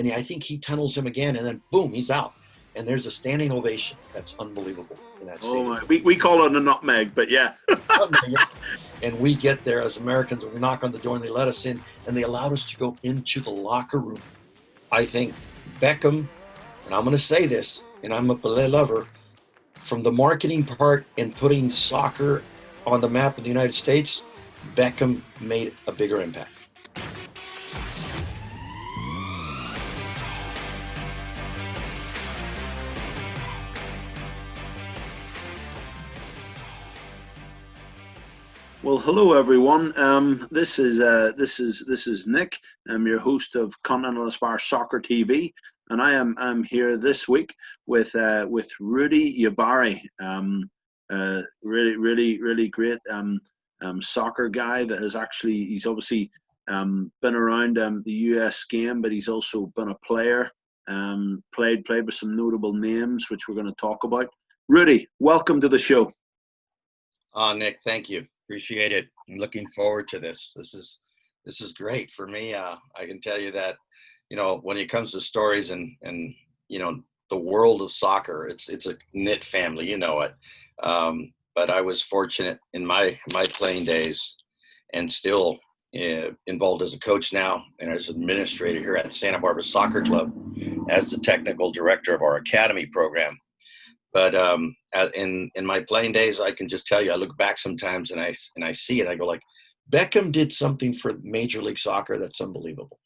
and I think he tunnels him again, and then boom, he's out. And there's a standing ovation that's unbelievable in that Oh stadium. my, we call it a nutmeg, but yeah. And we get there as Americans, and we knock on the door, and they let us in, and they allowed us to go into the locker room. I think Beckham, and I'm going to say this, and I'm a Pelé lover, from the marketing part and putting soccer on the map of the United States, Beckham made a bigger impact. Well, hello everyone. This is Nick. I'm your host of Continental Soccer TV, and I'm here this week with Rudy Ybarra. Really great soccer guy that has he's obviously been around the US game, but he's also been a player. Played with some notable names, which we're going to talk about. Rudy, welcome to the show. Nick, thank you. Appreciate it. I'm looking forward to this. This is great for me. I can tell you that, when it comes to stories and the world of soccer, it's a knit family, it. But I was fortunate in my playing days, and still involved as a coach now and as administrator here at Santa Barbara Soccer Club as the technical director of our academy program. But in my playing days, I can just tell you, I look back sometimes and I see it. I go like, Beckham did something for Major League Soccer that's unbelievable.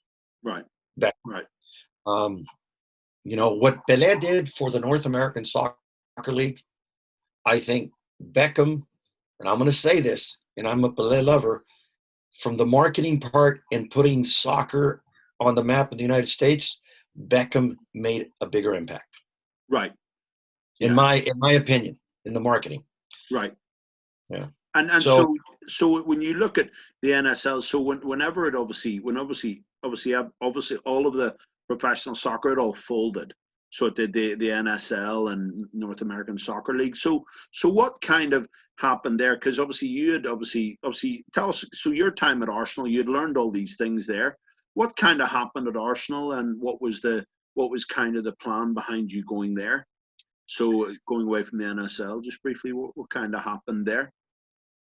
Right. Beckham. Right. What Pelé did for the North American Soccer League, I think Beckham, and I'm going to say this, and I'm a Pelé lover, from the marketing part and putting soccer on the map of the United States, Beckham made a bigger impact. Right. In my opinion, in the marketing. Right. Yeah. And so when you look at the NSL, so whenever obviously all of the professional soccer, it all folded. So it did the NSL and North American Soccer League. So what kind of happened there? Because obviously you had obviously tell us. So your time at Arsenal, you had learned all these things there. What kind of happened at Arsenal, and what was kind of the plan behind you going there? So going away from the NSL, just briefly, what kind of happened there?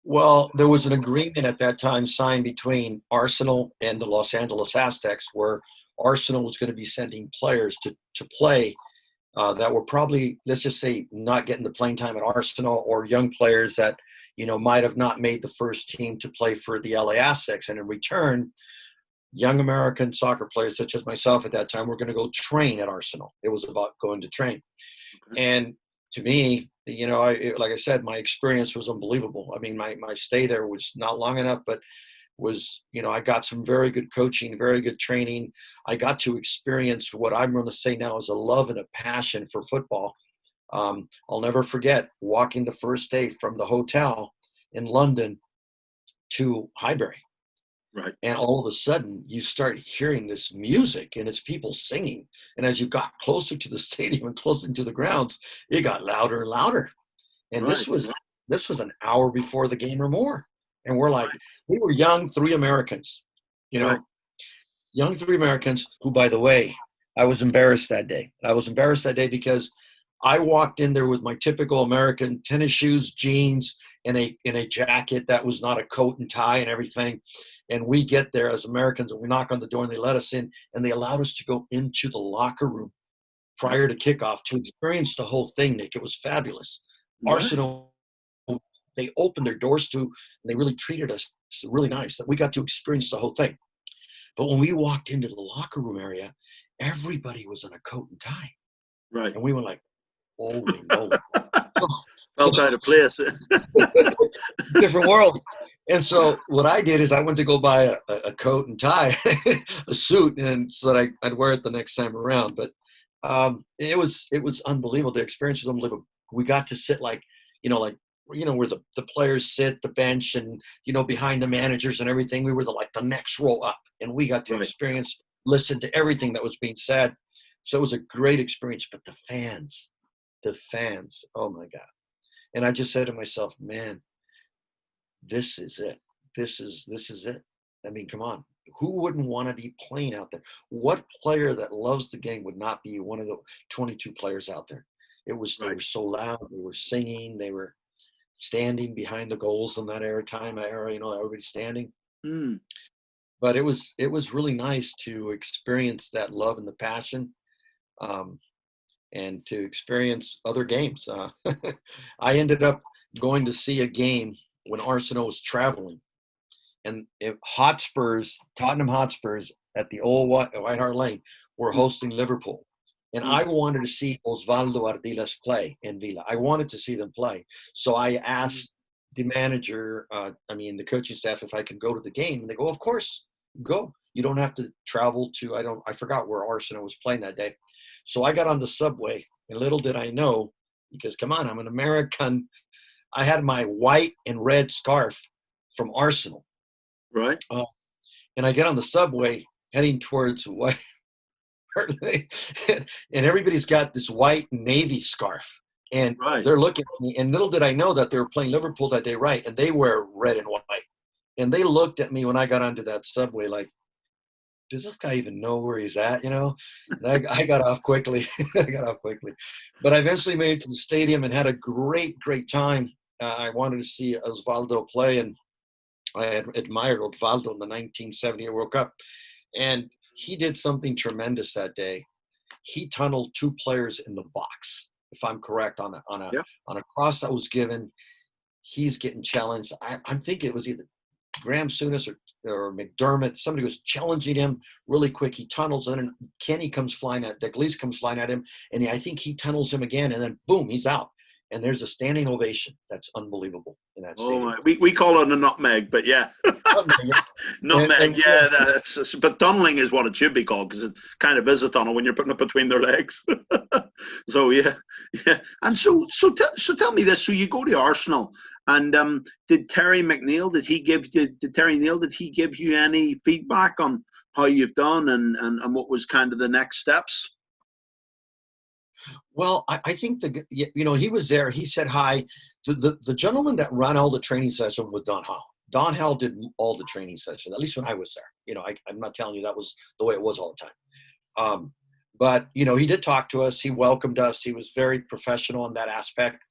Well, there was an agreement at that time signed between Arsenal and the Los Angeles Aztecs, where Arsenal was going to be sending players to play that were probably, let's just say, not getting the playing time at Arsenal, or young players that, might have not made the first team to play for the LA Aztecs. And in return, young American soccer players such as myself at that time were going to go train at Arsenal. It was about going to train. Okay. And to me, like I said, my experience was unbelievable. I mean, my stay there was not long enough, but was, I got some very good coaching, very good training. I got to experience what I'm going to say now is a love and a passion for football. I'll never forget walking the first day from the hotel in London to Highbury. Right. And all of a sudden you start hearing this music, and it's people singing. And as you got closer to the stadium and closer to the grounds, it got louder and louder. And right. this was an hour before the game or more. And we're like, we were young, three Americans, young three Americans who, by the way, I was embarrassed that day. I was embarrassed that day because I walked in there with my typical American tennis shoes, jeans, and a jacket that was not a coat and tie and everything. And we get there as Americans, and we knock on the door, and they let us in, and they allowed us to go into the locker room prior to kickoff to experience the whole thing, Nick. It was fabulous. Right. Arsenal, they opened their doors to, and they really treated us really nice, that we got to experience the whole thing. But when we walked into the locker room area, everybody was in a coat and tie. Right. And we were like, holy moly. Felt out of place. Different world. And so what I did is I went to go buy a coat and tie, a suit, and so that I'd wear it the next time around. But it was unbelievable. The experience was unbelievable. We got to sit where the players sit, the bench, and behind the managers and everything. We were the next row up, and we got to experience, listen to everything that was being said. So it was a great experience. But the fans, oh my God. And I just said to myself, man, this is it. This is it. I mean, come on. who wouldn't want to be playing out there? What player that loves the game would not be one of the 22 players out there? They Right. were so loud, they were singing, they were standing behind the goals in that era, everybody's standing. Mm. But it was really nice to experience that love and the passion, um, and to experience other games. I ended up going to see a game when Arsenal was traveling, and Tottenham Hotspurs at the old White Hart Lane were Mm. hosting Liverpool. And Mm. I wanted to see Osvaldo Ardiles play in Villa. I wanted to see them play. So I Mm. asked the manager, the coaching staff, if I could go to the game. And they go, of course, go. You don't have to travel to, I forgot where Arsenal was playing that day. So I got on the subway, and little did I know, because come on, I'm an American. I had my white and red scarf from Arsenal. Right. Uh, and I get on the subway heading towards white, and everybody's got this white navy scarf, and Right. they're looking at me. And little did I know that they were playing Liverpool that day, right? And they wear red and white. And they looked at me when I got onto that subway like, does this guy even know where he's at? And I got off quickly. I got off quickly, but I eventually made it to the stadium and had a great, great time. I wanted to see Osvaldo play, and I had admired Osvaldo in the 1978 World Cup, and he did something tremendous that day. He tunneled two players in the box, if I'm correct, Yeah. on a cross that was given. He's getting challenged. I'm thinking it was either Graham Souness or McDermott. Somebody was challenging him really quick. He tunnels, and then Kenny comes flying at Dalglish comes flying at him, and I think he tunnels him again, and then boom, he's out. And there's a standing ovation. That's unbelievable in that Oh stadium. my, we call it a nutmeg, but yeah. Nutmeg, And yeah, but tunneling is what it should be called, because it kind of is a tunnel when you're putting it between their legs. So yeah, yeah. And so tell me this. So you go to Arsenal, and did Terry McNeil, did Terry Neal, did he give you any feedback on how you've done, and what was kind of the next steps? Well, I think he was there. He said hi. The gentleman that ran all the training session was Don Howe. Don Howe did all the training sessions, at least when I was there. I'm not telling you that was the way it was all the time. But he did talk to us. He welcomed us. He was very professional in that aspect.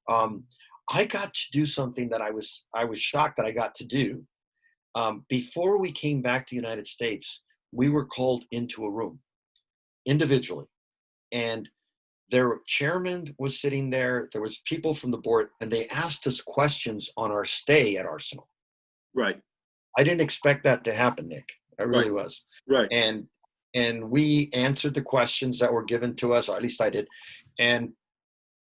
Um, I got to do something that I was shocked that I got to do. Before we came back to the United States, we were called into a room individually, and their chairman was sitting there. There was people from the board, and they asked us questions on our stay at Arsenal. Right, I didn't expect that to happen, Nick. I right, really was. right. And we answered the questions that were given to us, or at least I did. And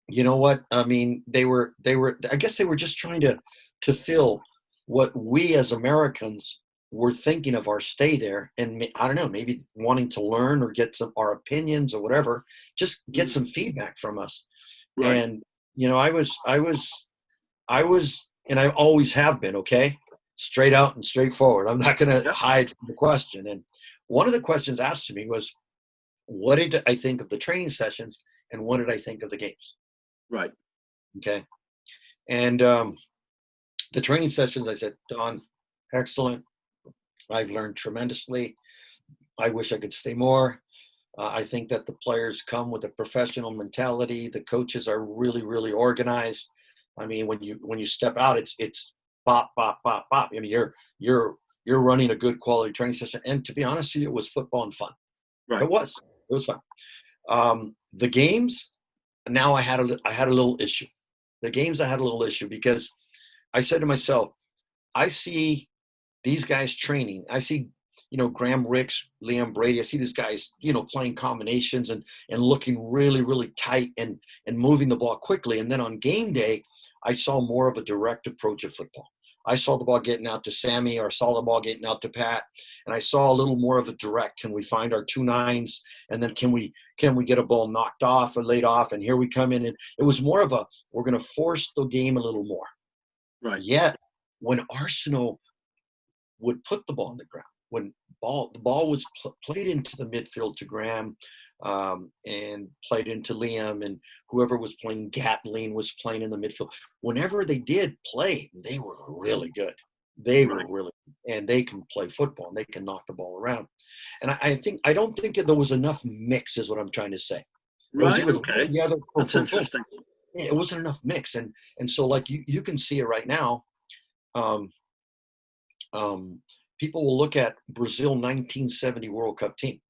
you know what? I mean, I guess they were just trying to fill what we as Americans were thinking of our stay there. And I don't know, maybe wanting to learn or get our opinions or whatever, just get Mm. some feedback from us. Right. And, and I always have been, okay, straight out and straightforward. I'm not going to Yeah. hide from the question. And one of the questions asked to me was, what did I think of the training sessions, and what did I think of the games? Right. Okay. And the training sessions, I said, Don, excellent. I've learned tremendously. I wish I could stay more. I think that the players come with a professional mentality. The coaches are really, really organized. I mean, when you step out, it's bop, bop, bop, bop. I mean, you're running a good quality training session. And to be honest with you, it was football and fun. Right. It was fun. The games, now I had a little issue. The games, I had a little issue because I said to myself, I see these guys training. I see, Graham Ricks, Liam Brady. I see these guys, playing combinations and looking really, really tight and moving the ball quickly. And then on game day, I saw more of a direct approach of football. I saw the ball getting out to Sammy, or I saw the ball getting out to Pat, and I saw a little more of a direct. Can we find our 2-9s, and then can we get a ball knocked off or laid off? And here we come in, and it was more of we're going to force the game a little more. Right. Yet, when Arsenal would put the ball on the ground, when the ball was played into the midfield to Graham, and played into Liam, and whoever was playing Gatling was playing in the midfield. Whenever they did play, they were really good. They were Right. really, and they can play football and they can knock the ball around. And I don't think that there was enough mix, is what I'm trying to say. It Right. was one or Okay. the other, boom, That's boom, boom. interesting. Yeah, it wasn't enough mix, and so like you can see it right now. Um, um, People will look at Brazil 1970 World Cup team,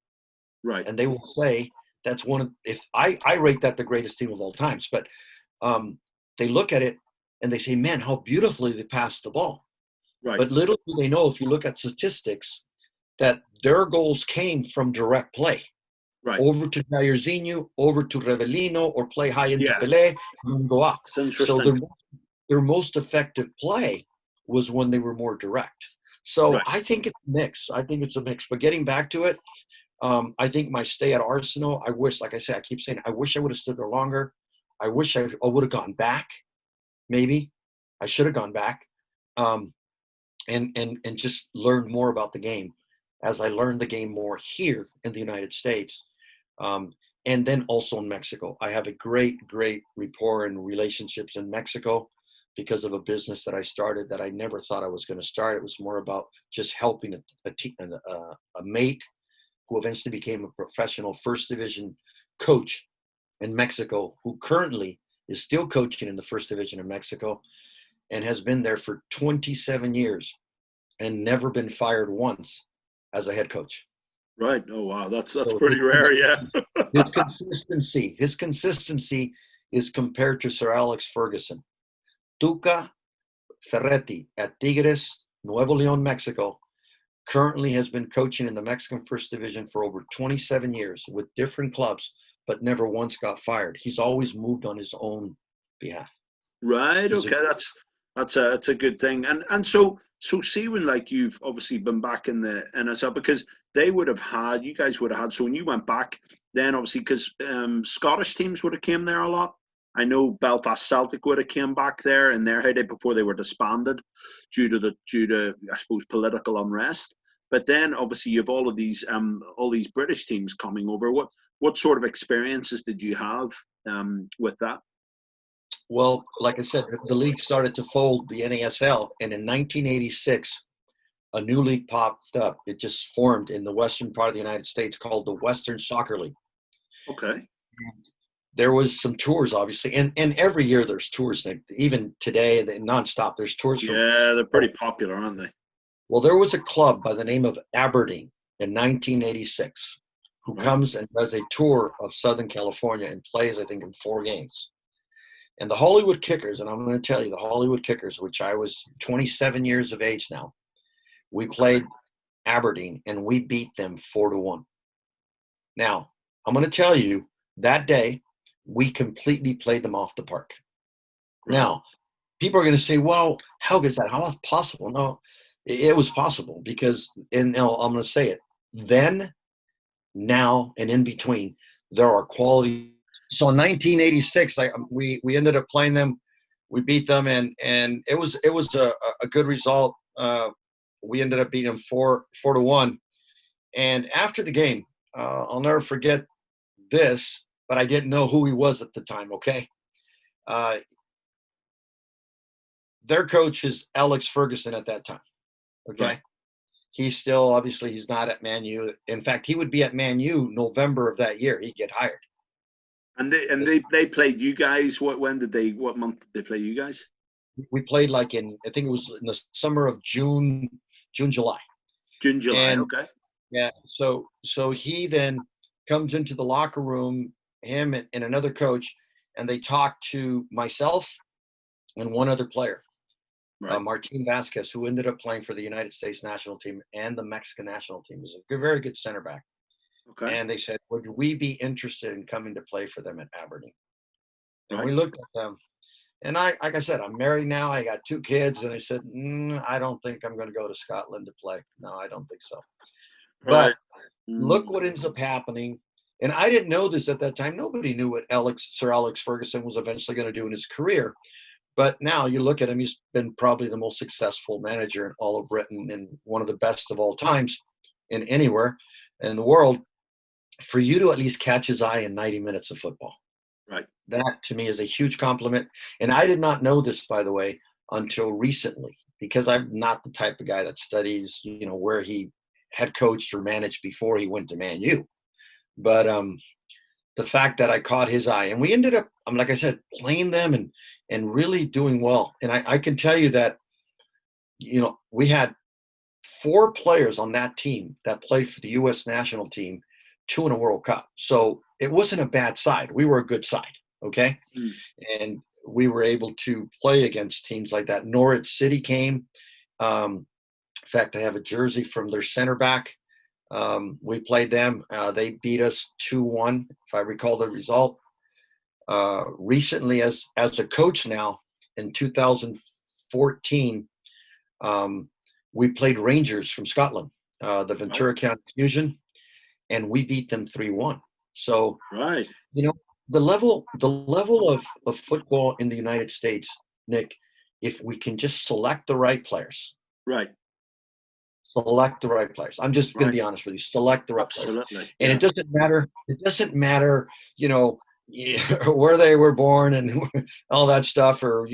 Right. and they will say that's one of, if I rate that the greatest team of all times, but um, they look at it and they say, man, how beautifully they passed the ball. Right. But little do they know, if you look at statistics, that their goals came from direct play Right. over to Jairzinho, over to Revellino, or play high into Yeah. Pelé, and go off. It's So interesting. their most effective play was when they were more direct. So Right. I think it's a mix. I think it's a mix. But getting back to it, I think my stay at Arsenal, I wish, like I said, I keep saying, I wish I would have stood there longer. I wish I would have gone back. Maybe I should have gone back, um, and just learned more about the game as I learned the game more here in the United States. Um, and then also in Mexico. I have a great rapport and relationships in Mexico because of a business that I started that I never thought I was going to start. It was more about just helping a mate who eventually became a professional first division coach in Mexico, who currently is still coaching in the first division in Mexico and has been there for 27 years and never been fired once as a head coach. Right. Oh wow, that's So pretty rare. Yeah. his consistency is compared to Sir Alex Ferguson. Tuca Ferretti at Tigres, Nuevo León, Mexico, currently has been coaching in the Mexican First Division for over 27 years with different clubs, but never once got fired. He's always moved on his own behalf. Right. He's a Okay. That's a good thing. And so see when like you've obviously been back in the NSL because you guys would have had. So when you went back, then obviously because Scottish teams would have came there a lot. I know Belfast Celtic would have came back there in their heyday before they were disbanded due to I suppose political unrest. But then obviously you have all these British teams coming over. What sort of experiences did you have with that? Well, like I said, the league started to fold the NASL, and in 1986, a new league popped up. It just formed in the western part of the United States called the Western Soccer League. Okay. There was some tours, obviously, and every year there's tours. Even today, nonstop, there's tours from. Yeah, they're pretty popular, aren't they? Well, there was a club by the name of Aberdeen in 1986 who Right. comes and does a tour of Southern California and plays, I think, in 4 games. And the Hollywood Kickers, and I'm going to tell you, the Hollywood Kickers, which I was 27 years of age now, we Okay. played Aberdeen and we beat them 4-1. Now, I'm going to tell you that day we completely played them off the park. Right. Now, people are going to say, well, how is that? How is it possible? No, it was possible because, and now I'm going to say it, then, now, and in between, there are quality. So in 1986, we ended up playing them. We beat them, and it was a good result. We ended up beating them 4-1. And after the game, I'll never forget this, but I didn't know who he was at the time. Okay, uh, their coach is Alex Ferguson at that time. Right. Okay, he's still, obviously he's not at Man U. In fact, he would be at Man U November of that year. He'd get hired. And they played you guys. What month did they play you guys? We played like I think it was in the summer of June, July. June, July. And Okay. yeah, so he then comes into the locker room, him and another coach, and they talk to myself and one other player, Right. Martin Vasquez, who ended up playing for the United States national team and the Mexican national team. He was a very good center back. Okay. And they said, would we be interested in coming to play for them at Aberdeen? And Right. we looked at them. And like I said, I'm married now. I got 2 kids. And I said, I don't think I'm going to go to Scotland to play. No, I don't think so. Right. But look Mm. what ends up happening. And I didn't know this at that time. Nobody knew what Sir Alex Ferguson was eventually going to do in his career. But now you look at him, he's been probably the most successful manager in all of Britain and one of the best of all times in anywhere in the world. For you to at least catch his eye in 90 minutes of football, Right. that to me is a huge compliment. And I did not know this, by the way, until recently. because I'm not the type of guy that studies, where he had coached or managed before he went to Man U. But the fact that I caught his eye, and we ended up, like I said, playing them and really doing well. And I can tell you that, we had 4 players on that team that played for the U.S. national team, 2 in a World Cup. So it wasn't a bad side. We were a good side, okay? Mm. And we were able to play against teams like that. Norwich City came. In fact, I have a jersey from their center back. We played them. They beat us 2-1, if I recall the result. Recently, as a coach now, in 2014, we played Rangers from Scotland, the Ventura County Fusion, and we beat them 3-1. So, Right. the level of football in the United States, Nick, if we can just select the right players. Right. Select the right players. I'm just going to be honest with you. Select the right Absolutely. players. And it doesn't matter. It doesn't matter, where they were born and all that stuff, or,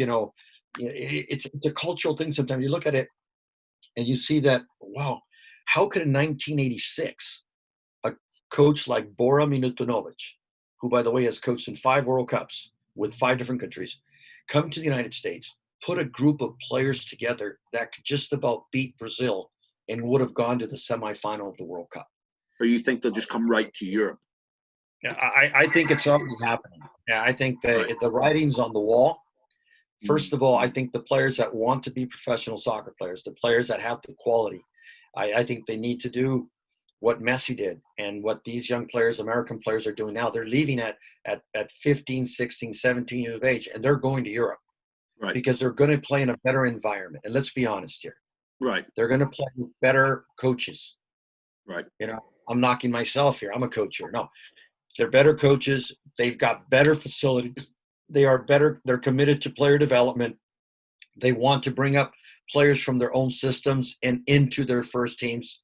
it's a cultural thing. Sometimes you look at it and you see that, wow, how could in 1986 a coach like Bora Milutinovic, who, by the way, has coached in 5 World Cups with 5 different countries, come to the United States, put a group of players together that could just about beat Brazil and would have gone to the semifinal of the World Cup? Or you think they'll just come right to Europe? Yeah, I think it's already happening. Yeah, I think the writing's on the wall. First of all, I think the players that want to be professional soccer players, the players that have the quality, I think they need to do what Messi did and what these young players, American players, are doing now. They're leaving at 15, 16, 17 years of age, and they're going to Europe. Right. Because they're going to play in a better environment. And let's be honest here. Right. They're going to play with better coaches. Right. I'm knocking myself here. I'm a coach here. No, they're better coaches. They've got better facilities. They are better. They're committed to player development. They want to bring up players from their own systems and into their first teams.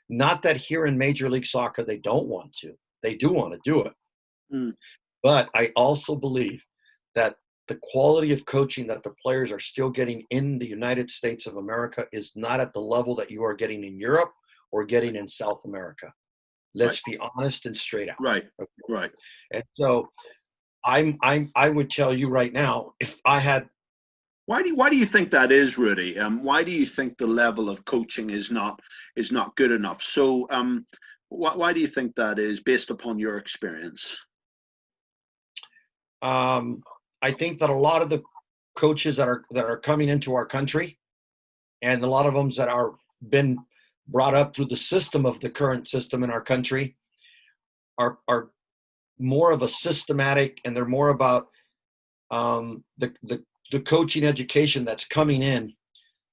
Not that here in Major League Soccer they don't want to. They do want to do it. Mm. But I also believe that the quality of coaching that the players are still getting in the United States of America is not at the level that you are getting in Europe or getting in South America. Let's be honest and straight out. Right. Okay? Right. And so I would tell you right now, if I had. Why do you think that is, Rudy? Why do you think the level of coaching is not good enough? So why do you think that is, based upon your experience? I think that a lot of the coaches that are coming into our country, and a lot of them that are been brought up through the system of the current system in our country, are more of a systematic, and they're more about the coaching education that's coming in.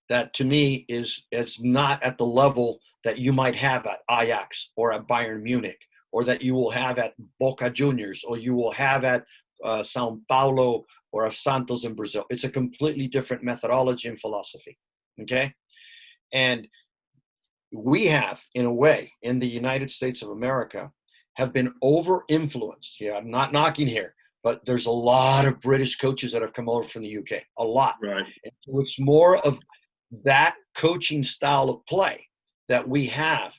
That to me is not at the level that you might have at Ajax or at Bayern Munich, or that you will have at Boca Juniors, or you will have at Sao Paulo or Santos in Brazil. It's a completely different methodology and philosophy, okay? And we have, in a way, in the United States of America, have been over-influenced. Yeah, I'm not knocking here, but there's a lot of British coaches that have come over from the UK, a lot. Right. And so it's more of that coaching style of play that we have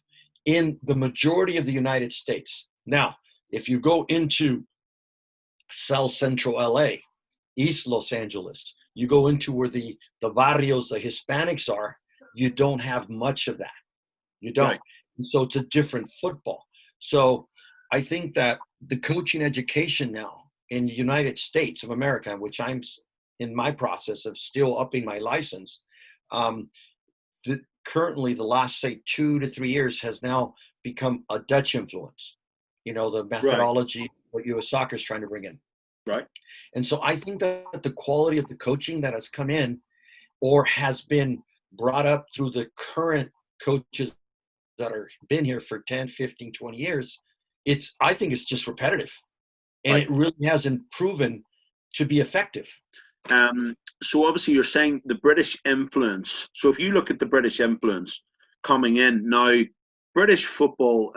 in the majority of the United States. Now, if you go into South Central LA, East Los Angeles, you go into where the barrios, the Hispanics are, you don't have much of that. You don't. Right. So it's a different football. So I think that the coaching education now in the United States of America, which I'm in my process of still upping my license, currently the last, say, 2 to 3 years has now become a Dutch influence. The methodology, what U.S. Soccer is trying to bring in. Right. And so I think that the quality of the coaching that has come in or has been brought up through the current coaches that are been here for 10, 15, 20 years, I think it's just repetitive. And it really hasn't proven to be effective. So obviously you're saying the British influence. So if you look at the British influence coming in now, British football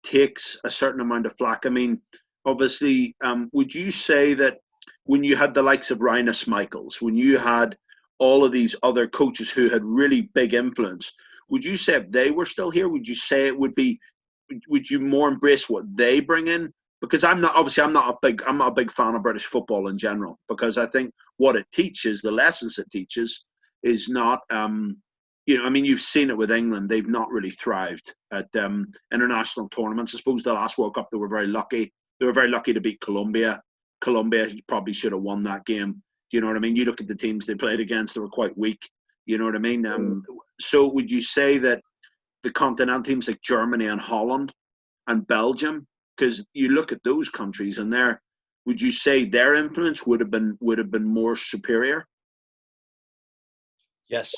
takes a certain amount of flack. I mean, obviously, would you say that when you had the likes of Rhinus Michaels, when you had all of these other coaches who had really big influence, would you say if they were still here, would you say it would be, would you more embrace what they bring in? Because I'm not, obviously I'm not a big fan of British football in general, because I think what it teaches, the lessons it teaches, is not I mean, you've seen it with England. They've not really thrived at international tournaments. I suppose the last World Cup they were very lucky. They were very lucky to beat Colombia. Colombia probably should have won that game. Do you know what I mean? You look at the teams they played against; they were quite weak. You know what I mean? So would you say that the continental teams like Germany and Holland and Belgium, because you look at those countries and would you say their influence would have been more superior? Yes.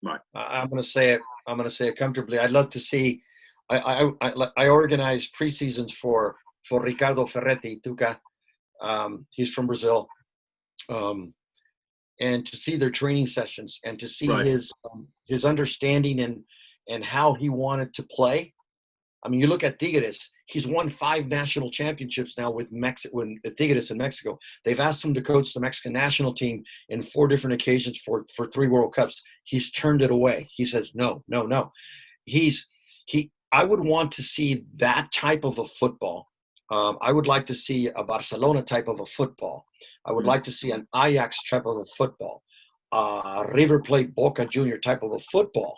Right. I'm going to say it. I'm going to say it comfortably. I'd love to see. I organized preseasons for Ricardo Ferretti Tuca. He's from Brazil, and to see their training sessions and to see Right. his understanding and how he wanted to play. I mean, you look at Tigres. He's won 5 national championships now with Tigres in Mexico. They've asked him to coach the Mexican national team in 4 different occasions for 3 World Cups. He's turned it away. He says, no. I would want to see that type of a football. I would like to see a Barcelona type of a football. I would like to see an Ajax type of a football, River Plate Boca Junior type of a football.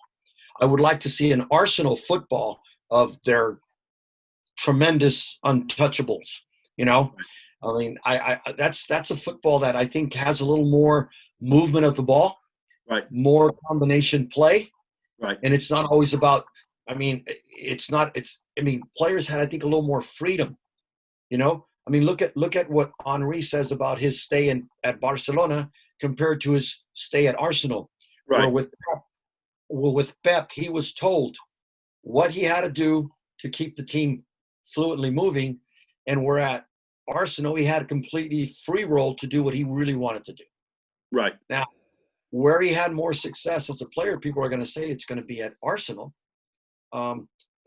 I would like to see an Arsenal football of their tremendous untouchables. I mean, that's a football that I think has a little more movement of the ball, right, more combination play, right, and it's not always about. I mean, players had, I think, a little more freedom. I mean, look at what Henry says about his stay at Barcelona compared to his stay at Arsenal. right. With Pep, he was told what he had to do to keep the team fluidly moving, and we're at Arsenal, he had a completely free role to do what he really wanted to do. Right. Now, where he had more success as a player, people are going to say it's going to be at Arsenal.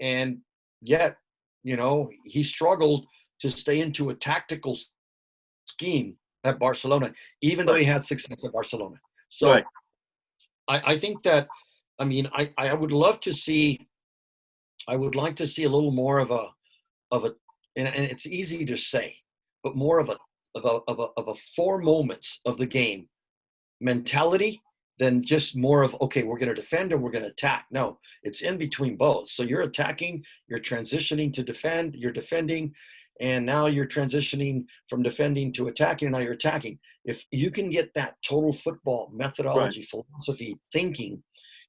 And yet, he struggled to stay into a tactical scheme at Barcelona, even though he had success at Barcelona. So right. I think that, I mean, I would love to see, I would like to see a little more of a, and it's easy to say, but more of a 4 moments of the game mentality than just more of, okay, we're going to defend or we're going to attack. No, it's in between both. So you're attacking, you're transitioning to defend, you're defending, and now you're transitioning from defending to attacking, and now you're attacking. If you can get that total football methodology, philosophy, thinking,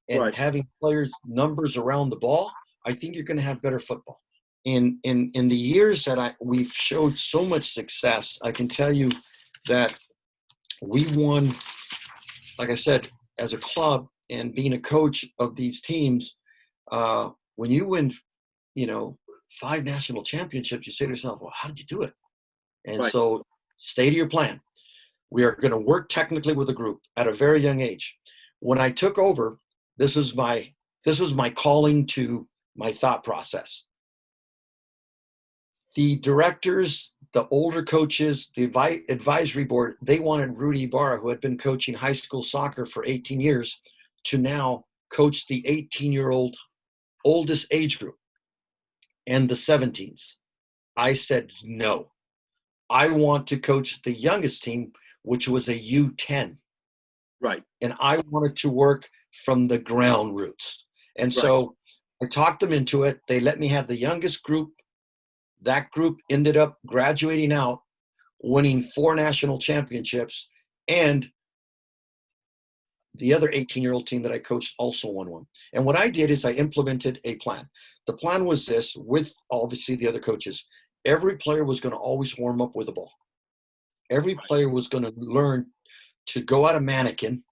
and having players' numbers around the ball, I think you're going to have better football. In the years that we've showed so much success, I can tell you that we won, like I said, as a club and being a coach of these teams, when you win, 5 national championships, you say to yourself, well, how did you do it? And so stay to your plan. We are going to work technically with a group at a very young age. When I took over, this was my calling to my thought process. The directors, the older coaches, the advisory board, they wanted Rudy Ybarra, who had been coaching high school soccer for 18 years, to now coach the 18-year-old oldest age group and the 17s. I said, no. I want to coach the youngest team, which was a U10. Right. And I wanted to work from the ground roots. And so I talked them into it. They let me have the youngest group. That group ended up graduating out, winning 4 national championships, and the other 18-year-old team that I coached also won one. And what I did is I implemented a plan. The plan was this, with obviously the other coaches. Every player was going to always warm up with a ball. Every player was going to learn to go out a mannequin,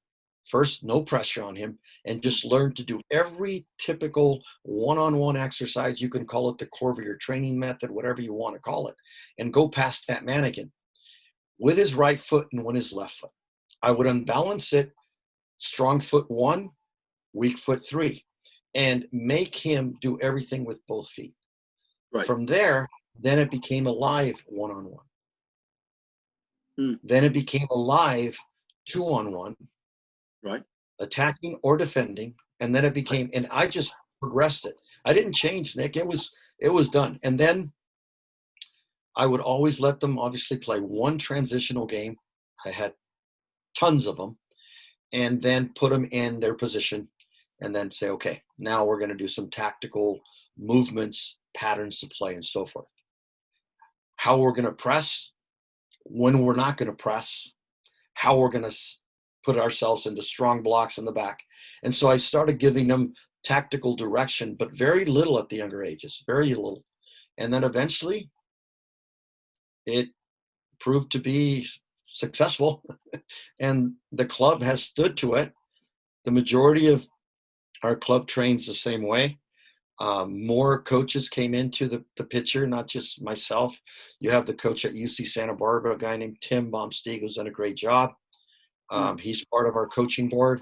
first, no pressure on him, and just learn to do every typical one-on-one exercise. You can call it the core of your training method, whatever you want to call it, and go past that mannequin with his right foot and with his left foot. I would unbalance it, strong foot 1, weak foot 3, and make him do everything with both feet. Right. From there, then it became a live one-on-one. Then it became a live 2-on-1. Right. attacking or defending, and then it became, and I just progressed it. I didn't change, Nick. It was done. And then I would always let them obviously play one transitional game. I had tons of them, and then put them in their position, and then say, okay, now we're going to do some tactical movements, patterns to play, and so forth. How we're going to press, when we're not going to press, how we're going to put ourselves into strong blocks in the back. And so I started giving them tactical direction, but very little at the younger ages, very little. And then eventually it proved to be successful, and the club has stood to it. The majority of our club trains the same way. More coaches came into the picture, not just myself. You have the coach at UC Santa Barbara, a guy named Tim Baumstieg, who's done a great job. He's part of our coaching board.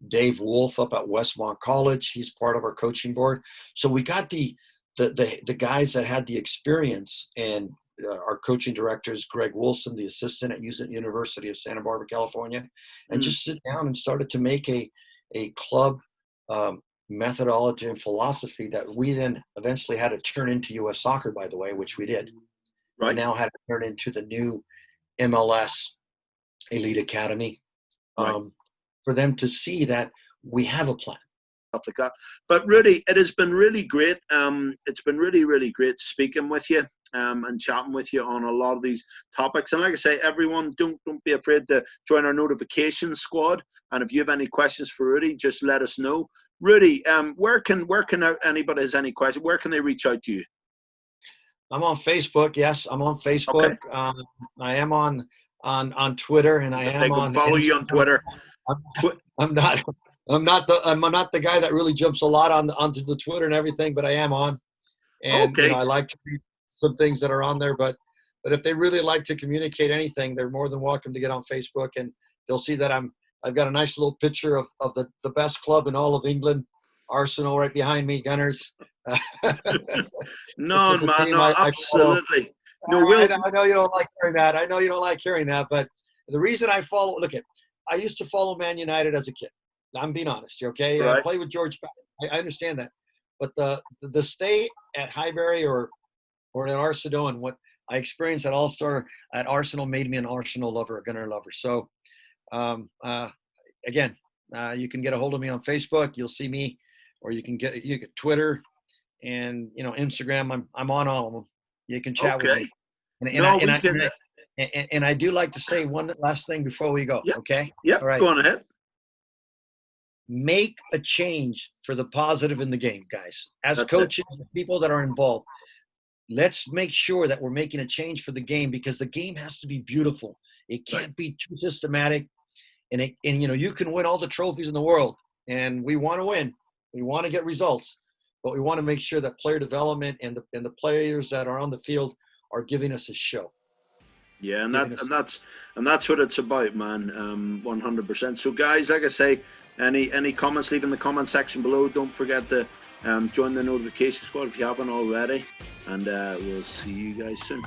Dave Wolf up at Westmont College, he's part of our coaching board. So we got the guys that had the experience, and our coaching director is Greg Wilson, the assistant at University of Santa Barbara, California, and just sit down and started to make a club methodology and philosophy that we then eventually had to turn into U.S. Soccer, by the way, which we did. Right. We now had to turn into the new MLS Elite Academy, for them to see that we have a plan. Like that. But Rudy, it has been really great. It's been really, really great speaking with you and chatting with you on a lot of these topics. And like I say, everyone, don't be afraid to join our notification squad. And if you have any questions for Rudy, just let us know. Rudy, where can anybody has any question? Where can they reach out to you? I'm on Facebook. Yes, I'm on Facebook. Okay. I am on Twitter, and I am they can on follow Instagram. you on Twitter. I'm not the guy that really jumps a lot onto the Twitter and everything, but I am on. And okay. I like to read some things that are on there, but if they really like to communicate anything, they're more than welcome to get on Facebook, and they'll see that I've got a nice little picture of the best club in all of England, Arsenal, right behind me, Gunners. No, man, no, absolutely. No, I know you don't like hearing that. I know you don't like hearing that, but the reason I follow, I used to follow Man United as a kid. I'm being honest, okay? Right. I played with George. I understand that, but the stay at Highbury or at Arsenal, and what I experienced at All-Star at Arsenal made me an Arsenal lover, a Gunner lover. So, again, you can get a hold of me on Facebook. You'll see me, or you can get Twitter, and Instagram. I'm on all of them. You can chat with me. And I do like to say one last thing before we go. Yep. Okay. Yep. All right. Go on ahead. Make a change for the positive in the game, guys. As That's coaches, people that are involved, let's make sure that we're making a change for the game, because the game has to be beautiful. It can't be too systematic. And you can win all the trophies in the world, and we want to win. We want to get results, but we want to make sure that player development and the players that are on the field are giving us a show. Yeah, and that's what it's about, man. 100%. So, guys, like I say, any comments, leave in the comment section below. Don't forget to join the notification squad if you haven't already, and we'll see you guys soon.